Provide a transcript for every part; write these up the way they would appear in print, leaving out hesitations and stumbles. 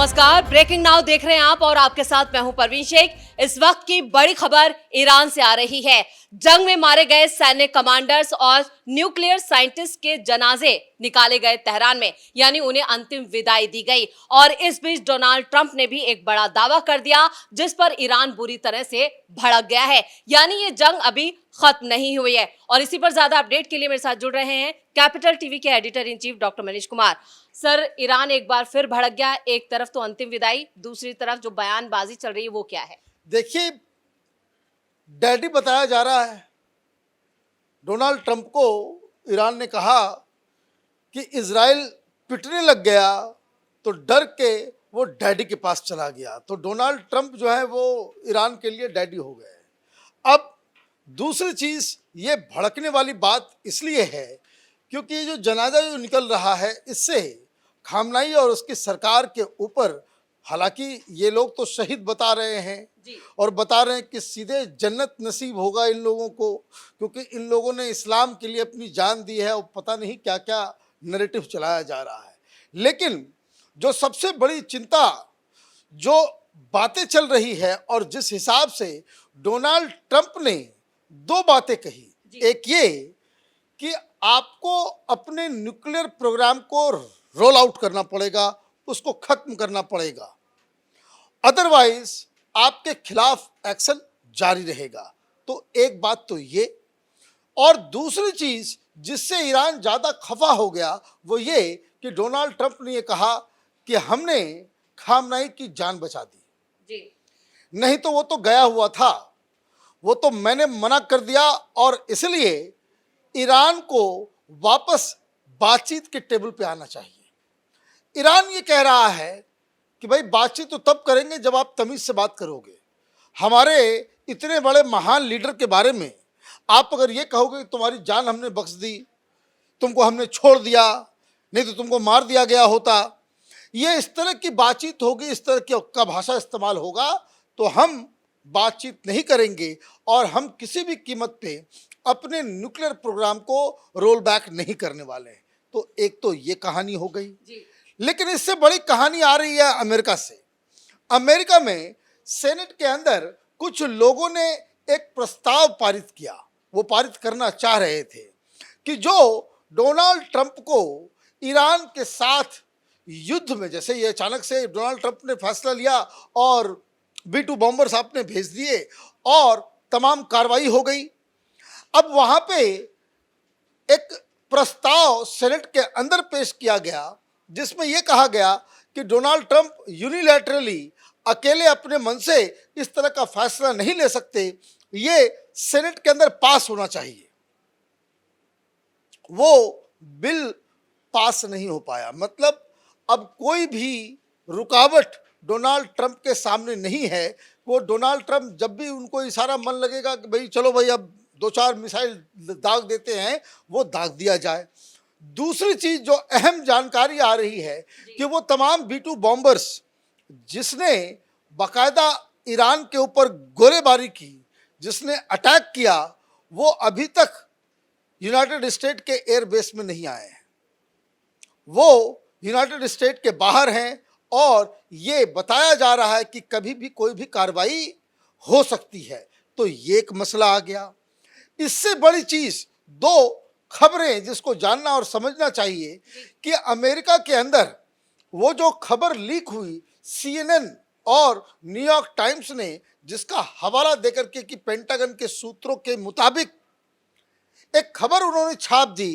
नमस्कार, breaking now देख रहे हैं आप और आपके साथ मैं हूं परवीन शेख। इस वक्त की बड़ी खबर ईरान से आ रही है। जंग में मारे गए सैन्य कमांडर्स और न्यूक्लियर साइंटिस्ट के जनाजे निकाले गए तेहरान में, यानी उन्हें अंतिम विदाई दी गई। और इस बीच डोनाल्ड ट्रंप ने भी एक बड़ा दावा कर दिया जिस पर ईरान बुरी तरह से भड़क गया है, यानी ये जंग अभी खत्म नहीं हुई है। और इसी पर ज्यादा अपडेट के लिए मेरे साथ जुड़ रहे हैं कैपिटल टीवी के editor in chief doctor Manish Kumar. Sir, Iran एक बार फिर भड़क गया। एक तरफ तो अंतिम विदाई, दूसरी तरफ जो बयानबाजी चल रही है वो क्या है? देखिए, डैडी बताया जा रहा है। डोनाल्ड ट्रंप को ईरान ने कहा कि इजराइल पिटने लग गया तो डर के वो डैडी के पास चला गया। तो डोनाल्ड ट्रंप जो है वो ईरान के लिए डैडी हो गए। अब दूसरी चीज़, ये भड़कने वाली बात इसलिए है क्योंकि ये जो जनाजा जो निकल रहा है इससे खामनाई और उसकी सरकार के ऊपर, हालांकि ये लोग तो शहीद बता रहे हैं और बता रहे हैं कि सीधे जन्नत नसीब होगा इन लोगों को, क्योंकि इन लोगों ने इस्लाम के लिए अपनी जान दी है और पता नहीं क्या क्या नैरेटिव चलाया जा रहा है। लेकिन जो सबसे बड़ी चिंता, जो बातें चल रही है और जिस हिसाब से डोनाल्ड ट्रंप ने दो बातें कही, एक ये कि आपको अपने न्यूक्लियर प्रोग्राम को रोल आउट करना पड़ेगा, उसको खत्म करना पड़ेगा, अदरवाइज आपके खिलाफ एक्शन जारी रहेगा। तो एक बात तो ये, और दूसरी चीज जिससे ईरान ज्यादा खफा हो गया वो ये कि डोनाल्ड ट्रंप ने ये कहा कि हमने खामनाई की जान बचा दी जी। नहीं तो वो तो गया हुआ था, वो तो मैंने मना कर दिया और इसलिए ईरान को वापस बातचीत के टेबल पे आना चाहिए। ईरान ये कह रहा है कि भाई बातचीत तो तब करेंगे जब आप तमीज से बात करोगे। हमारे इतने बड़े महान लीडर के बारे में आप अगर ये कहोगे कि तुम्हारी जान हमने बख्श दी, तुमको हमने छोड़ दिया, नहीं तो तुमको मार दिया गया होता, ये इस तरह की बातचीत होगी, इस तरह का भाषा इस्तेमाल होगा, तो हम बातचीत नहीं करेंगे और हम किसी भी कीमत पे अपने न्यूक्लियर प्रोग्राम को रोल बैक नहीं करने वाले हैं। तो एक तो ये कहानी हो गई जी। लेकिन इससे बड़ी कहानी आ रही है अमेरिका से। अमेरिका में सेनेट के अंदर कुछ लोगों ने एक प्रस्ताव पारित किया, वो पारित करना चाह रहे थे कि जो डोनाल्ड ट्रंप को ईरान के साथ युद्ध में, जैसे ये अचानक से डोनाल्ड ट्रंप ने फैसला लिया और B-2 बॉम्बर्स आपने भेज दिए और तमाम कार्रवाई हो गई। अब वहां पे एक प्रस्ताव सेनेट के अंदर पेश किया गया जिसमें यह कहा गया कि डोनाल्ड ट्रंप यूनिलैटरली अकेले अपने मन से इस तरह का फैसला नहीं ले सकते, ये सेनेट के अंदर पास होना चाहिए। वो बिल पास नहीं हो पाया। मतलब अब कोई भी रुकावट डोनाल्ड ट्रंप के सामने नहीं है। वो डोनाल्ड ट्रंप जब भी उनको इशारा मन लगेगा कि भाई चलो भाई अब 2-4 मिसाइल दाग देते हैं, वो दाग दिया जाए। दूसरी चीज जो अहम जानकारी आ रही है कि वो तमाम B-2 बॉम्बर्स जिसने बाकायदा ईरान के ऊपर गोलेबारी की, जिसने अटैक किया, वो अभी तक यूनाइटेड स्टेट के एयरबेस में नहीं आए हैं। वो यूनाइटेड स्टेट के बाहर हैं और ये बताया जा रहा है कि कभी भी कोई भी कार्रवाई हो सकती है। तो ये एक मसला आ गया। इससे बड़ी चीज, दो खबरें जिसको जानना और समझना चाहिए कि अमेरिका के अंदर वो जो खबर लीक हुई CNN और न्यूयॉर्क टाइम्स ने, जिसका हवाला देकर के कि पेंटागन के सूत्रों के मुताबिक एक खबर उन्होंने छाप दी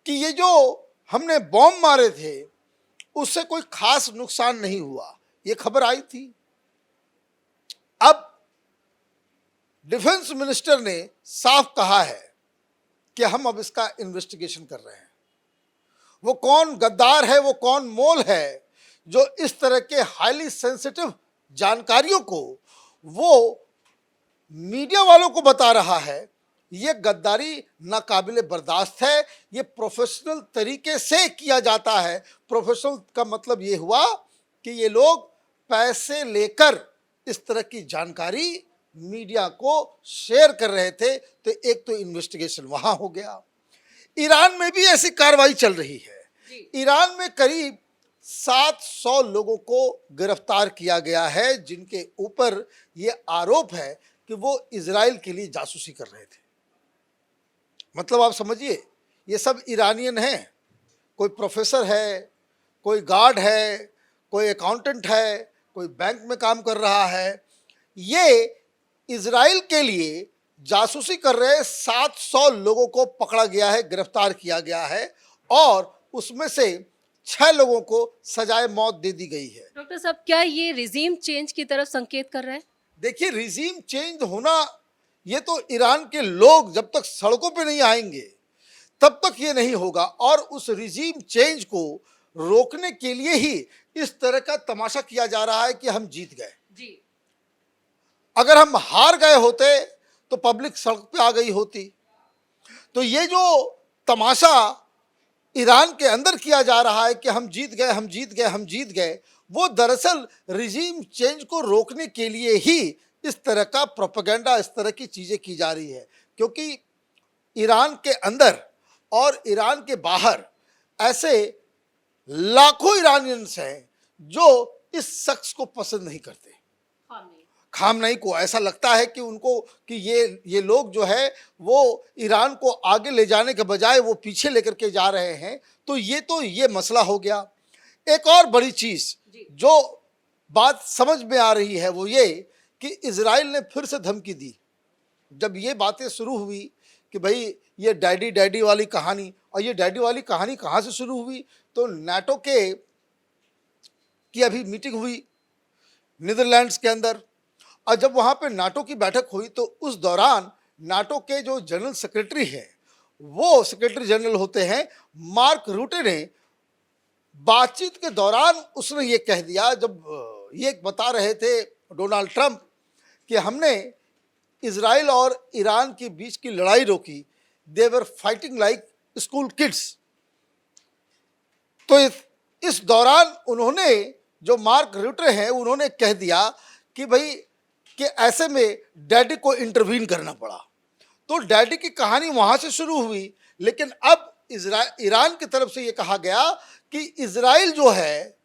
कि ये जो हमने बॉम्ब मारे थे उससे कोई खास नुकसान नहीं हुआ, ये खबर आई थी। अब डिफेंस मिनिस्टर ने साफ कहा है कि हम अब इसका इन्वेस्टिगेशन कर रहे हैं। वो कौन गद्दार है, वो कौन मोल है जो इस तरह के हाईली सेंसिटिव जानकारियों को वो मीडिया वालों को बता रहा है, ये गद्दारी नाकाबिले बर्दाश्त है। ये प्रोफेशनल तरीके से किया जाता है। प्रोफेशनल का मतलब ये हुआ कि ये लोग पैसे लेकर इस तरह की जानकारी मीडिया को शेयर कर रहे थे। तो एक तो इन्वेस्टिगेशन वहां हो गया। ईरान में भी ऐसी कार्रवाई चल रही है। ईरान में करीब 700 लोगों को गिरफ्तार किया गया है, जिनके ऊपर ये आरोप है कि वो इजराइल के लिए जासूसी कर रहे थे। मतलब आप समझिए, ये सब ईरानियन हैं। कोई प्रोफेसर है, कोई गार्ड है, कोई अकाउंटेंट है, कोई बैंक में काम कर रहा है। ये इजराइल के लिए जासूसी कर रहे 700 लोगों को पकड़ा गया है, गिरफ्तार किया गया है, और उसमें से 6 लोगों को सजाए मौत दे दी गई है। डॉक्टर साहब, क्या ये रिजीम चेंज की तरफ संकेत कर रहा है? देखिए, रिजीम चेंज होना, ये तो ईरान के लोग जब तक सड़कों पे नहीं आएंगे तब तक ये नहीं होगा, और उस रिजीम चेंज को रोकने के लिए ही इस तरह का तमाशा किया जा रहा है कि हम जीत गए। जी। अगर हम हार गए होते तो पब्लिक सड़क पे आ गई होती। तो ये जो तमाशा ईरान के अंदर किया जा रहा है कि हम जीत गए, हम जीत गए, हम जीत गए, वो दरअसल रिजीम चेंज को रोकने के लिए ही इस तरह का प्रोपेगेंडा, इस तरह की चीज़ें की जा रही है। क्योंकि ईरान के अंदर और ईरान के बाहर ऐसे लाखों ईरानियंस हैं जो इस शख्स को पसंद नहीं करते। खामनेई को ऐसा लगता है कि उनको कि ये लोग जो है वो ईरान को आगे ले जाने के बजाय वो पीछे लेकर के जा रहे हैं। तो ये मसला हो गया। एक और बड़ी चीज़ जो बात समझ में आ रही है वो ये कि इजराइल ने फिर से धमकी दी। जब ये बातें शुरू हुई कि भाई ये डैडी डैडी वाली कहानी, और ये डैडी वाली कहानी कहाँ से शुरू हुई, तो नाटो की अभी मीटिंग हुई नीदरलैंड्स के अंदर, और जब वहाँ पे नाटो की बैठक हुई तो उस दौरान नाटो के जो जनरल सेक्रेटरी हैं, वो सेक्रेटरी जनरल होते हैं मार्क रूटे ने बातचीत के दौरान उसने ये कह दिया, जब ये बता रहे थे डोनाल्ड ट्रंप कि हमने इजराइल और ईरान के बीच की लड़ाई रोकी, they were fighting like school kids. तो इस दौरान उन्होंने, जो मार्क रूटे हैं, उन्होंने कह दिया कि भाई कि ऐसे में डैडी को इंटरवीन करना पड़ा। तो डैडी की कहानी वहाँ से शुरू हुई, लेकिन अब ईरान की तरफ से ये कहा गया कि इजराइल जो है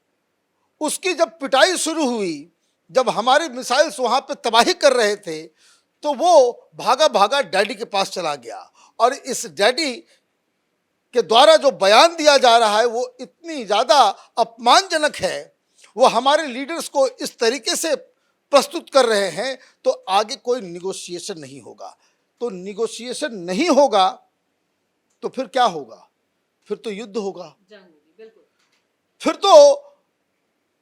उसकी जब पिटाई शुरू हुई, जब हमारे मिसाइल्स वहाँ पे तबाही कर रहे थे, तो वो भागा भागा डैडी के पास चला गया। और इस डैडी के द्वारा जो बयान दिया जा रहा है वो इतनी ज़्यादा अपमानजनक है, वो हमारे लीडर्स को इस तरीके से प्रस्तुत कर रहे हैं, तो आगे कोई निगोशिएशन नहीं होगा। तो निगोशिएशन नहीं होगा तो फिर क्या होगा? फिर तो युद्ध होगा। बिल्कुल। फिर तो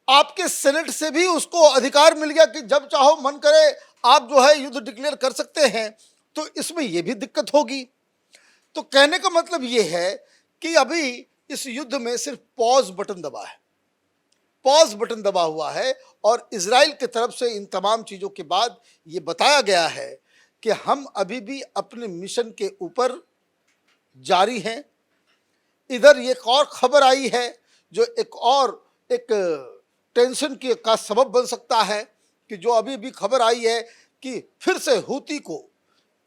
आपके सेनेट से भी उसको अधिकार मिल गया कि जब चाहो मन करे आप जो है युद्ध डिक्लेयर कर सकते हैं। तो इसमें यह भी दिक्कत होगी। तो कहने का मतलब ये है कि अभी इस युद्ध में सिर्फ पॉज बटन दबा है, पॉज बटन दबा हुआ है, और इजराइल की तरफ से इन तमाम चीज़ों के बाद ये बताया गया है कि हम अभी भी अपने मिशन के ऊपर जारी हैं। इधर ये एक और खबर आई है जो एक टेंशन का सबब बन सकता है, कि जो अभी भी खबर आई है कि फिर से हूती को,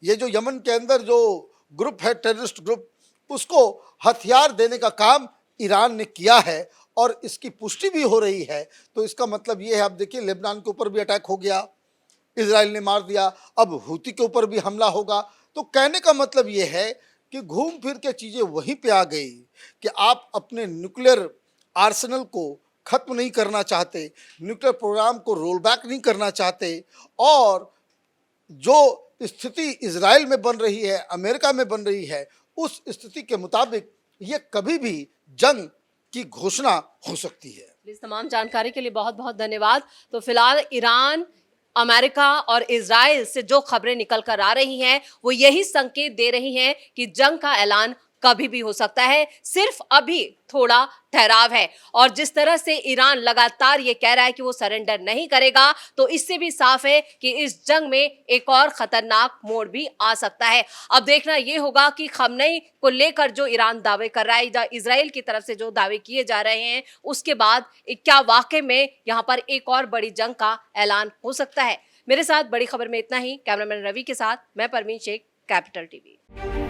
ये जो यमन के अंदर जो ग्रुप है, टेररिस्ट ग्रुप, उसको हथियार देने का काम ईरान ने किया है, और इसकी पुष्टि भी हो रही है। तो इसका मतलब ये है, अब देखिए लेबनान के ऊपर भी अटैक हो गया, इजराइल ने मार दिया, अब हूती के ऊपर भी हमला होगा। तो कहने का मतलब ये है कि घूम फिर के चीज़ें वहीं पे आ गई कि आप अपने न्यूक्लियर आर्सेनल को ख़त्म नहीं करना चाहते, न्यूक्लियर प्रोग्राम को रोल बैक नहीं करना चाहते, और जो स्थिति इजराइल में बन रही है, अमेरिका में बन रही है, उस स्थिति के मुताबिक ये कभी भी जंग की घोषणा हो सकती है। इस तमाम जानकारी के लिए बहुत बहुत धन्यवाद। तो फिलहाल ईरान, अमेरिका और इजराइल से जो खबरें निकल कर आ रही हैं वो यही संकेत दे रही हैं कि जंग का ऐलान कभी भी हो सकता है, सिर्फ अभी थोड़ा ठहराव है। और जिस तरह से ईरान लगातार ये कह रहा है कि वो सरेंडर नहीं करेगा, तो इससे भी साफ है कि इस जंग में एक और खतरनाक मोड़ भी आ सकता है। अब देखना ये होगा कि खमनेई को लेकर जो ईरान दावे कर रहा है या इजराइल की तरफ से जो दावे किए जा रहे हैं, उसके बाद क्या वाकई में यहाँ पर एक और बड़ी जंग का ऐलान हो सकता है। मेरे साथ बड़ी खबर में इतना ही। कैमरामैन रवि के साथ मैं परवीन शेख, कैपिटल टीवी।